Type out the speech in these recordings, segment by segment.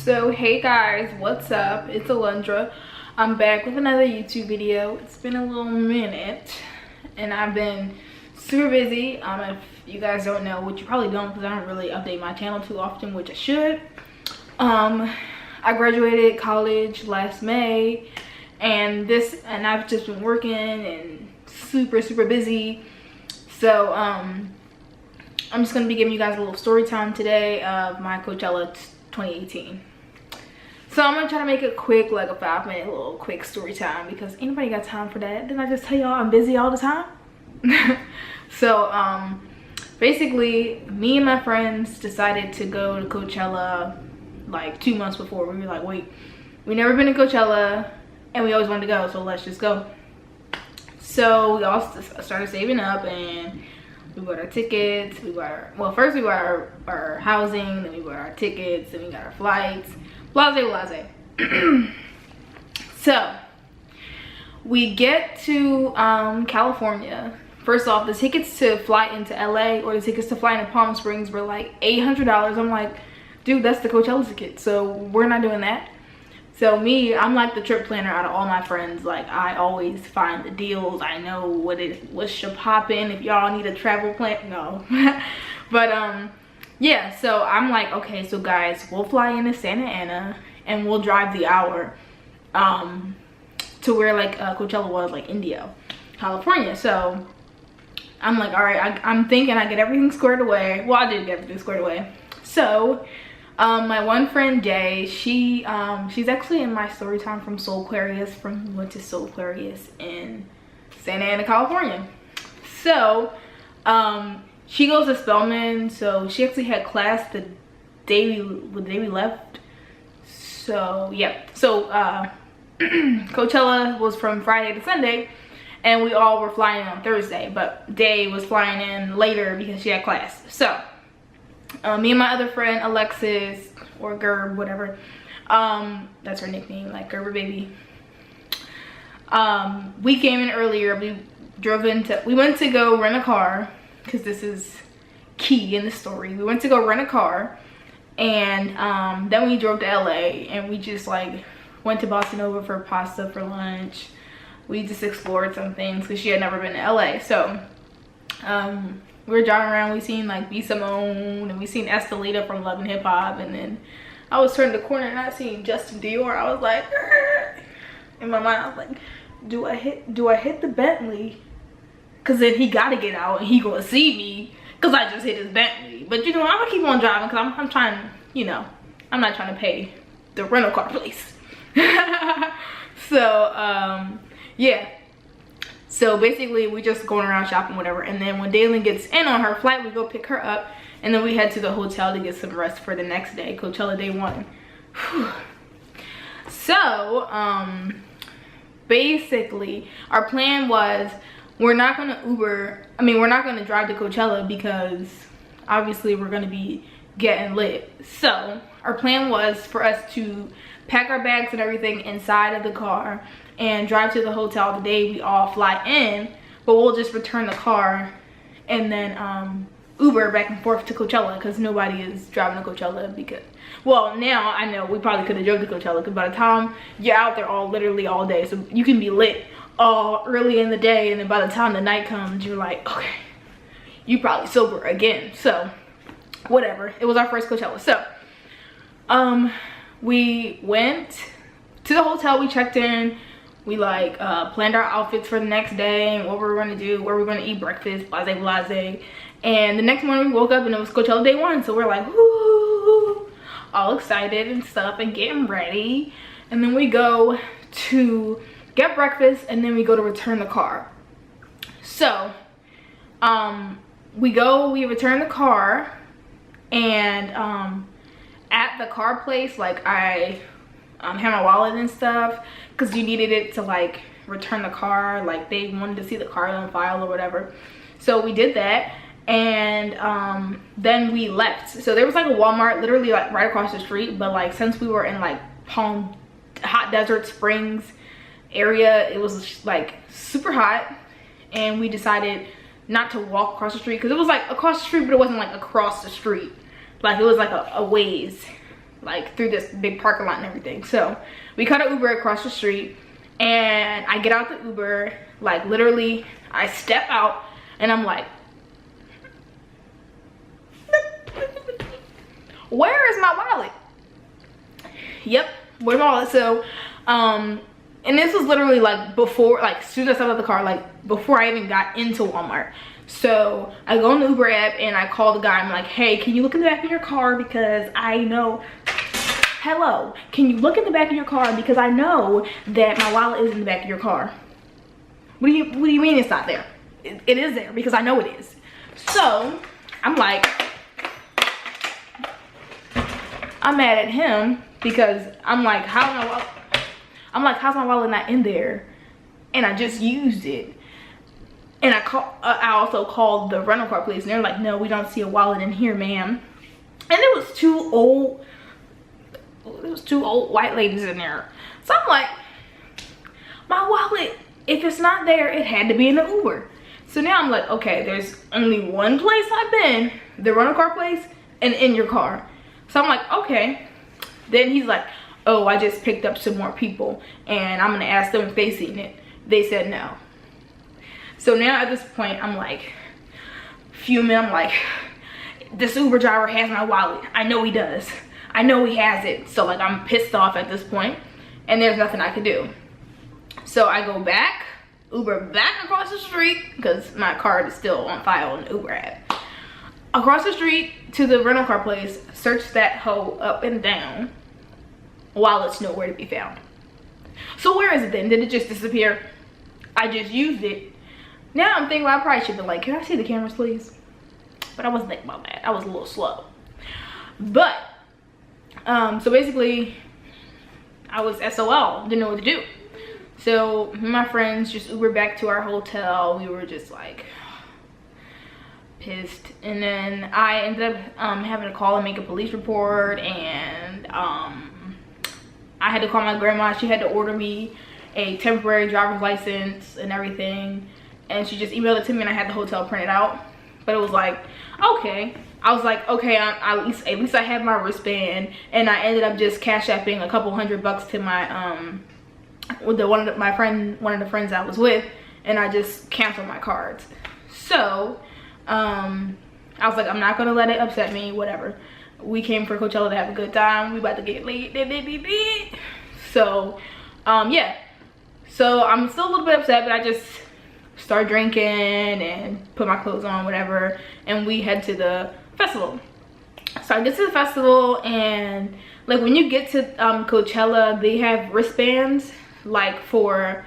So hey guys, what's up? It's Alundra. I'm back with another YouTube video. It's been a little minute and I've been super busy. If you guys don't know, which you probably don't because I don't really update my channel too often, which I should. I graduated college last May and I've just been working and super busy. So I'm just gonna be giving you guys a little story time today of my Coachella 2018. So I'm gonna try to make it quick, like a 5-minute little quick story time, because anybody got time for that? Didn't I just tell y'all I'm busy all the time? So basically me and my friends decided to go to Coachella like 2 months before. We were like, wait, we never been to Coachella and we always wanted to go, so let's just go. So we all started saving up and we bought our tickets. First we bought our housing, then we bought our tickets, then we got our flights, blase. So we get to California. First off, the tickets to fly into LA or the tickets to fly into Palm Springs were like $800. I'm like, dude, that's the Coachella ticket, so we're not doing that. So I'm like the trip planner out of all my friends. Like, I always find the deals. I know what should pop in if y'all need a travel plan. No. But yeah, so I'm like, okay, so guys, we'll fly into Santa Ana and we'll drive the hour to where like Coachella was, like Indio, California. So I'm like, all right, I'm thinking I get everything squared away. Well, I did get everything squared away. So my one friend Day, she's actually in my story time from Soul Aquarius. We went to Soul Aquarius in Santa Ana, California. So she goes to Spelman, so she actually had class the day we left. So yeah, so Coachella was from Friday to Sunday and we all were flying in on Thursday, but Day was flying in later because she had class. So me and my other friend Alexis, or Gerb, whatever, that's her nickname, like Gerber baby, we came in earlier. We went to go rent a car, because this is key in the story. We went to go rent a car, and then we drove to LA and we just like went to Bossa Nova for pasta for lunch. We just explored some things because she had never been to LA. So we were driving around, we seen like B. Simone and we seen Estelita from Love and Hip Hop, and then I was turning the corner and I seen Justin Dior. I was like, "Argh." In my mind I was like, do I hit the Bentley? Cause then he gotta get out and he gonna see me cause I just hit his Bentley. But you know, I'm gonna keep on driving cause I'm trying, you know, I'm not trying to pay the rental car place. So yeah. So basically we just going around shopping, whatever, and then when Daylin gets in on her flight, we go pick her up and then we head to the hotel to get some rest for the next day, Coachella day 1. Whew. So basically our plan was, we're not gonna drive to Coachella because obviously we're gonna be getting lit. So our plan was for us to pack our bags and everything inside of the car and drive to the hotel the day we all fly in, but we'll just return the car and then Uber back and forth to Coachella, because nobody is driving to Coachella. Because, well, now I know we probably could have drove to Coachella, because by the time you're out there literally all day, so you can be lit all early in the day, and then by the time the night comes you're like, okay, you probably sober again. So whatever, it was our first Coachella. So we went to the hotel, we checked in, we like planned our outfits for the next day and what we were going to do, where we were going to eat breakfast, blase. And the next morning we woke up and it was Coachella day 1, so we're like, woo, all excited and stuff and getting ready. And then we go to get breakfast and then we go to return the car. So we return the car, and at the car place, like I had my wallet and stuff because you needed it to like return the car, like they wanted to see the car on file or whatever. So we did that, and then we left. So there was like a Walmart literally like right across the street, but like since we were in like Hot Desert Springs area, it was like super hot, and we decided not to walk across the street because it was like across the street, but it wasn't like across the street, like it was like a ways, like through this big parking lot and everything. So we caught an Uber across the street, and I get out the Uber, like literally I step out and I'm like, where is my wallet? Yep, where's my wallet? So and this was literally like before, like as soon as I stepped out of the car, like before I even got into Walmart. So I go on the Uber app and I call the guy. I'm like, hey, can you look in the back of your car, because I know, hello, can you look in the back of your car, because I know that my wallet is in the back of your car. What do you mean it's not there? It is there, because I know it is. So I'm like, I'm mad at him, because I'm like, how's my wallet not in there? And I just used it. And I also called the rental car place, and they're like, no, we don't see a wallet in here, ma'am. And it was two old white ladies in there. So I'm like, my wallet, if it's not there, it had to be in the Uber. So now I'm like, okay, there's only one place I've been, the rental car place, and in your car. So I'm like, okay. Then he's like, oh, I just picked up some more people, and I'm gonna ask them if they seen it. They said no. So now at this point, I'm like fuming. I'm like, this Uber driver has my wallet. I know he does. I know he has it. So like, I'm pissed off at this point, and there's nothing I can do. So I go back, Uber back across the street, because my card is still on file on the Uber app. Across the street to the rental car place, search that hoe up and down. Wallet's nowhere to be found. So where is it then? Did it just disappear? I just used it. Now I'm thinking, well, I probably should have been like, can I see the cameras, please? But I wasn't thinking about that. I was a little slow. But, so basically, I was SOL. Didn't know what to do. So, me and my friends just Ubered back to our hotel. We were just like, pissed. And then I ended up having to call and make a police report. And I had to call my grandma. She had to order me a temporary driver's license and everything. And she just emailed it to me, and I had the hotel printed out. But it was like, okay. I was like, okay, at least I had my wristband. And I ended up just cash apping a couple $100 to my with one of the friends I was with, and I just canceled my cards. So I was like, I'm not gonna let it upset me, whatever. We came for Coachella to have a good time. We about to get late. So yeah, so I'm still a little bit upset, but I just start drinking and put my clothes on, whatever, and we head to the festival. So I get to the festival, and like when you get to Coachella, they have wristbands like for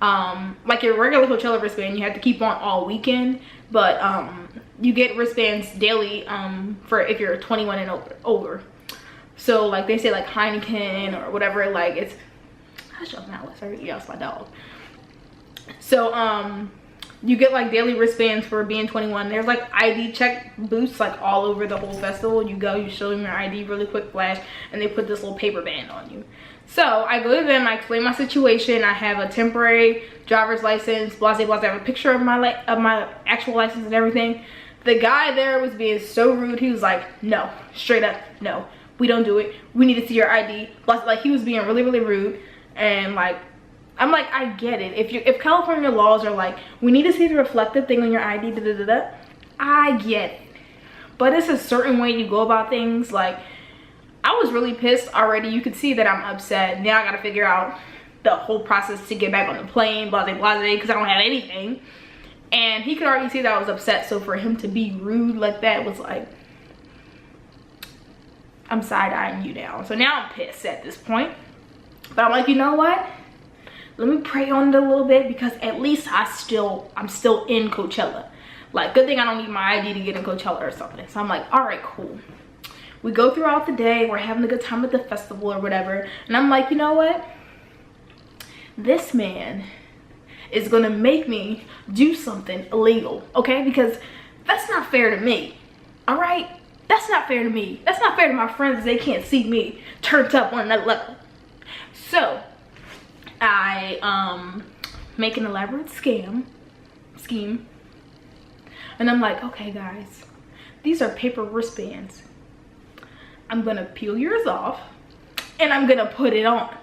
like your regular Coachella wristband you have to keep on all weekend, but you get wristbands daily for if you're 21 and over. So like they say like Heineken or whatever, like it's, hush up now, sorry, yeah, it's my dog. So you get like daily wristbands for being 21. There's like ID check booths like all over the whole festival. You go, you show them your ID, really quick flash, and they put this little paper band on you. So I go to them, I explain my situation. I have a temporary driver's license, blah blah blah. I have a picture of my actual license and everything. The guy there was being so rude. He was like, no, straight up, no, we don't do it. We need to see your ID. Like he was being really rude, and like, I'm like, I get it. If California laws are like, we need to see the reflective thing on your ID, I get it. But it's a certain way you go about things. Like, I was really pissed already. You could see that I'm upset. Now I gotta figure out the whole process to get back on the plane, blah blah, because I don't have anything. And he could already see that I was upset. So for him to be rude like that was like, I'm side-eyeing you now. So now I'm pissed at this point. But I'm like, you know what? Let me pray on it a little bit, because at least I'm still in Coachella. Like, good thing I don't need my ID to get in Coachella or something. So I'm like, all right, cool. We go throughout the day, we're having a good time at the festival or whatever, and I'm like, you know what? This man is gonna make me do something illegal, okay? Because that's not fair to me, all right? That's not fair to me. That's not fair to my friends. They can't see me turned up on that level. So I make an elaborate scheme, and I'm like, okay guys, these are paper wristbands. I'm gonna peel yours off and I'm gonna put it on.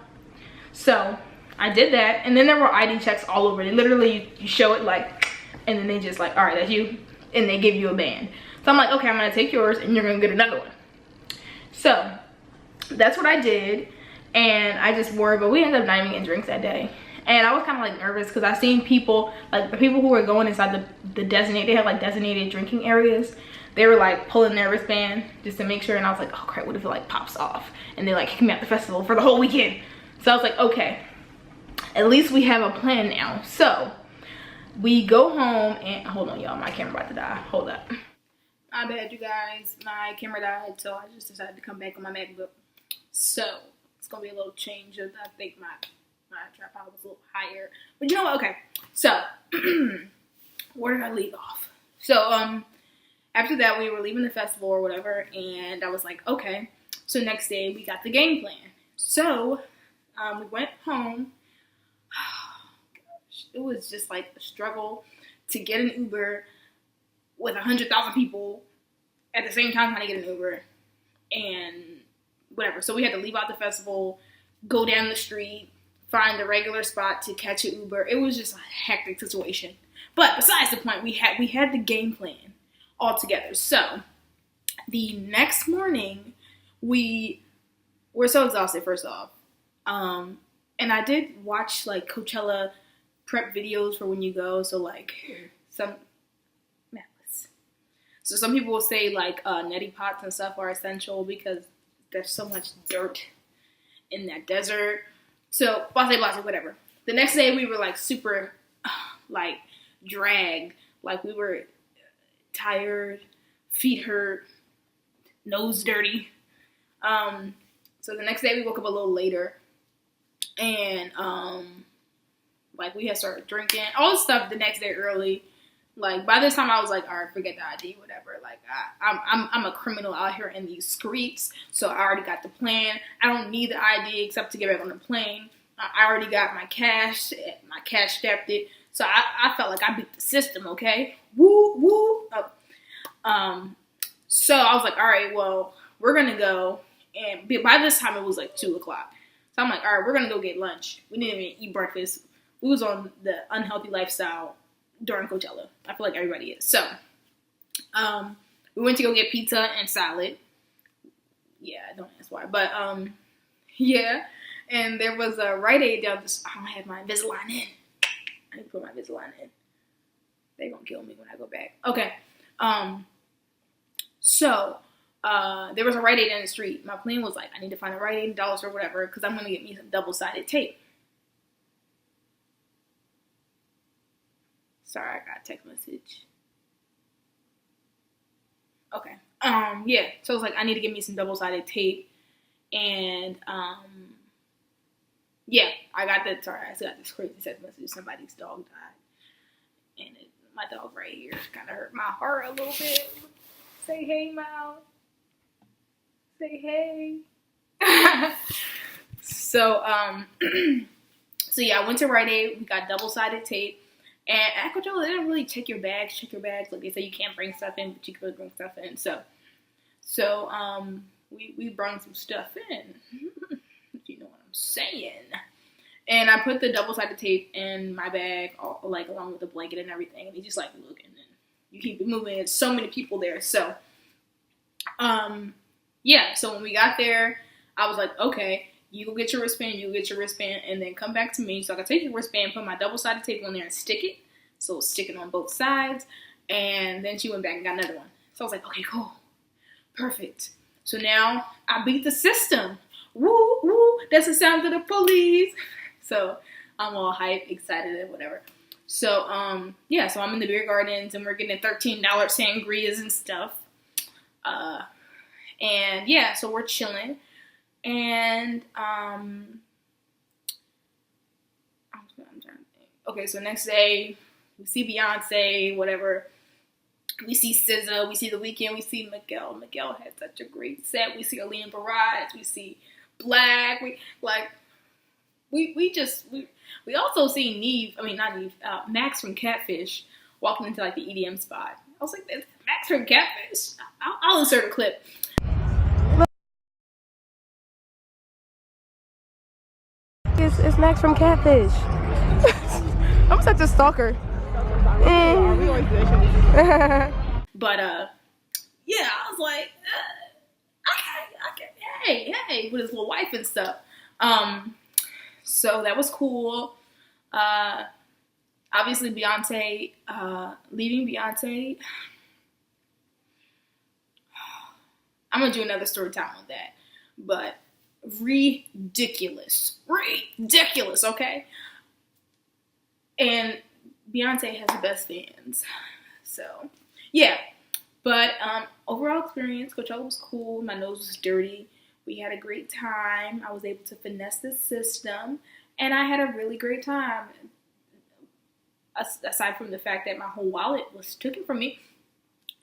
So I did that, and then there were ID checks all over. They literally, you show it like, and then they just like, all right, that's you, and they give you a band. So I'm like, okay, I'm gonna take yours and you're gonna get another one. So that's what I did, and I just wore it, but we ended up not even getting drinks that day. And I was kind of like nervous because I seen people, like the people who were going inside the designated, they had like designated drinking areas. They were like pulling their wristband just to make sure, and I was like, oh crap, what if it like pops off? And they like kick me out the festival for the whole weekend. So I was like, okay, at least we have a plan now. So we go home and, hold on y'all, my camera about to die, hold up. My bad you guys, my camera died, so I just decided to come back on my MacBook. So it's gonna be a little change of, I think my tripod was a little higher, but you know what, okay. So where did I leave off? So after that we were leaving the festival or whatever, and I was like, okay, so next day we got the game plan. So we went home. Oh, gosh, it was just like a struggle to get an Uber with 100,000 people at the same time trying to get an Uber and whatever. So we had to leave out the festival, go down the street, find a regular spot to catch an Uber. It was just a hectic situation. But besides the point, we had the game plan all together. So the next morning, we were so exhausted, first off. And I did watch like Coachella prep videos for when you go. So like some people will say like neti pots and stuff are essential because there's so much dirt in that desert. So blase, whatever. The next day we were like super like dragged. Like we were tired, feet hurt, nose dirty. So the next day we woke up a little later, and like we had started drinking all this stuff the next day early. Like by this time I was like, all right, forget the ID, whatever. Like I'm a criminal out here in these streets, so I already got the plan. I don't need the ID except to get back on the plane. I already got my cash. My cash strapped it, so I felt like I beat the system. Okay, woo woo. Oh. So I was like, all right, well we're gonna go, and by this time it was like 2 o'clock. So I'm like, all right, we're gonna go get lunch. We didn't even eat breakfast. We was on the unhealthy lifestyle during Coachella. I feel like everybody is. So, we went to go get pizza and salad. Yeah, don't ask why. But, yeah. And there was a Rite Aid down this. I don't have my Invisalign in. I need to put my Invisalign in. They're gonna kill me when I go back. Okay. So, there was a Rite Aid in the street. My plan was like, I need to find a Rite Aid, $1 or whatever, because I'm gonna get me some double-sided tape. Sorry, I got a text message. Okay. Yeah. So I was like, I need to get me some double-sided tape. And, yeah, I got that. Sorry, I still got this crazy text message. Somebody's dog died. And my dog right here kind of hurt my heart a little bit. Say hey, Mal. Say hey. So, so yeah, I went to Rite Aid. We got double-sided tape. And at Coachella, they didn't really check your bags. Like they say you can't bring stuff in, but you can really bring stuff in. So we brought some stuff in. You know what I'm saying. And I put the double-sided tape in my bag, like along with the blanket and everything. And he just like looking, and you keep it moving. There's so many people there. So, yeah. So when we got there, I was like, okay, you go get your wristband, and then come back to me so I can take your wristband, put my double-sided tape on there and stick it. So stick it on both sides. And then she went back and got another one. So I was like, okay, cool. Perfect. So now I beat the system. Woo, woo. That's the sound of the police. So I'm all hype, excited, and whatever. So, yeah, so I'm in the beer gardens and we're getting $13 sangrias and stuff. And yeah, so we're chilling. And, I'm trying to think. Okay, so next day, we see Beyonce, whatever. We see SZA, we see The Weeknd, we see Miguel. Miguel had such a great set. We see Alina Baraz, we see Black. We also see Max from Catfish walking into like the EDM spot. I was like, Max from Catfish? I'll insert a clip. snacks from Catfish. I'm such a stalker. But yeah, I was like, okay, hey, with his little wife and stuff. So that was cool. Obviously Beyonce, leaving Beyonce. I'm gonna do another story time on that, but ridiculous, okay? And Beyonce has the best fans, so yeah. But overall experience, Coachella was cool. My nose was dirty. We had a great time. I was able to finesse the system, and I had a really great time. Aside from the fact that my whole wallet was taken from me,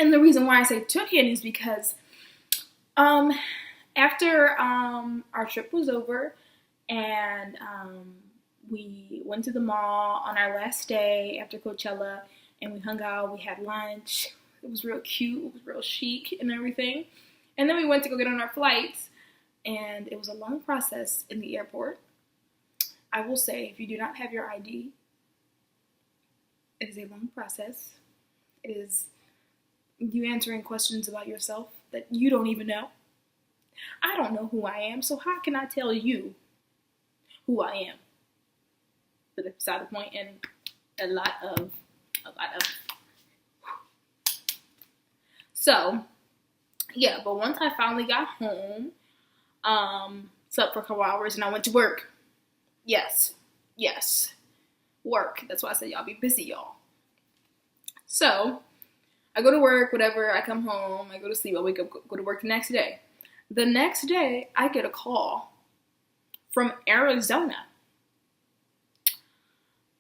and the reason why I say taken is because after our trip was over, and we went to the mall on our last day after Coachella, and we hung out. We had lunch. It was real cute. It was real chic and everything. And then we went to go get on our flights, and it was a long process in the airport. I will say, if you do not have your ID, it is a long process. It is you answering questions about yourself that you don't even know. I don't know who I am, so how can I tell you who I am? But that's beside the point, and a lot of. So, yeah, but once I finally got home, slept for a couple hours, and I went to work. Yes, work. That's why I said y'all be busy, y'all. So, I go to work, whatever, I come home, I go to sleep, I wake up, go to work the next day. The next day, I get a call from Arizona.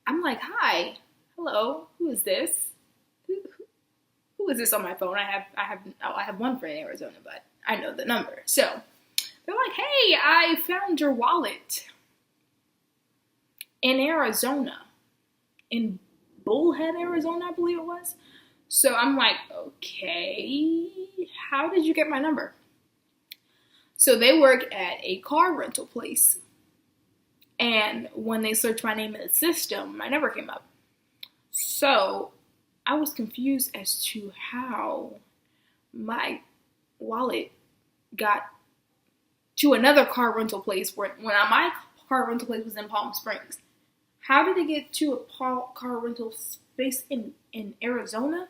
I'm like, hi, hello, who is this? Who is this on my phone? I have one friend in Arizona, but I know the number. So they're like, hey, I found your wallet in Arizona, in Bullhead, Arizona, I believe it was. So I'm like, okay, how did you get my number? So they work at a car rental place. And when they searched my name in the system, my number came up. So I was confused as to how my wallet got to another car rental place when my car rental place was in Palm Springs. How did it get to a car rental space in Arizona?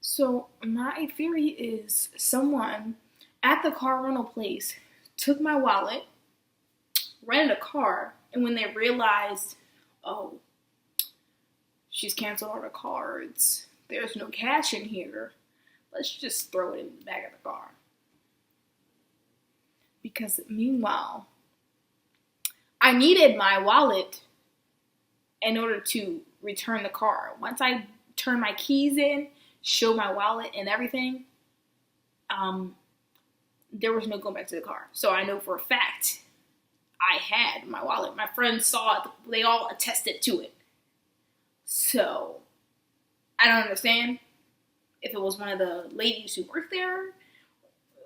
So my theory is someone at the car rental place took my wallet, rented a car, and when they realized, oh, she's canceled all her cards, there's no cash in here, let's just throw it in the back of the car. Because meanwhile, I needed my wallet in order to return the car. Once I turned my keys in, showed my wallet and everything, there was no going back to the car. So I know for a fact I had my wallet. My friends saw it. They all attested to it. So I don't understand if it was one of the ladies who worked there,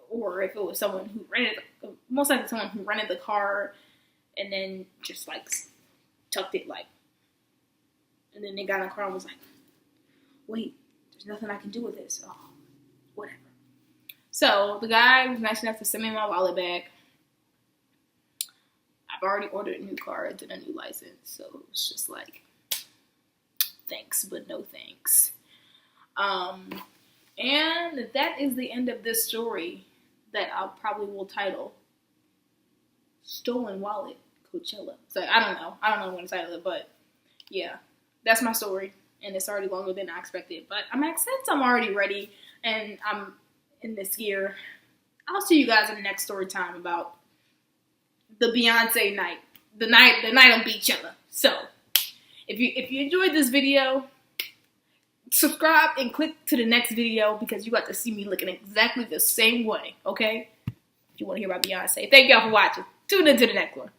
or if it was someone who rented, most likely someone who rented the car and then just like tucked it like, and then they got in the car and was like, wait, there's nothing I can do with this. Oh, whatever. So the guy was nice enough to send me my wallet back. I've already ordered new cards and a new license, so it's just like, thanks, but no thanks. And that is the end of this story that I'll probably will title Stolen Wallet Coachella. So I don't know what I'm going to title it, but yeah, that's my story, and it's already longer than I expected. But since I'm already ready and I'm in this gear, I'll see you guys in the next story time about the Beyonce night, the night on Beachella. So if you enjoyed this video, subscribe and click to the next video because you got to see me looking exactly the same way, okay? If you want to hear about Beyonce. Thank y'all for watching. Tune into the next one.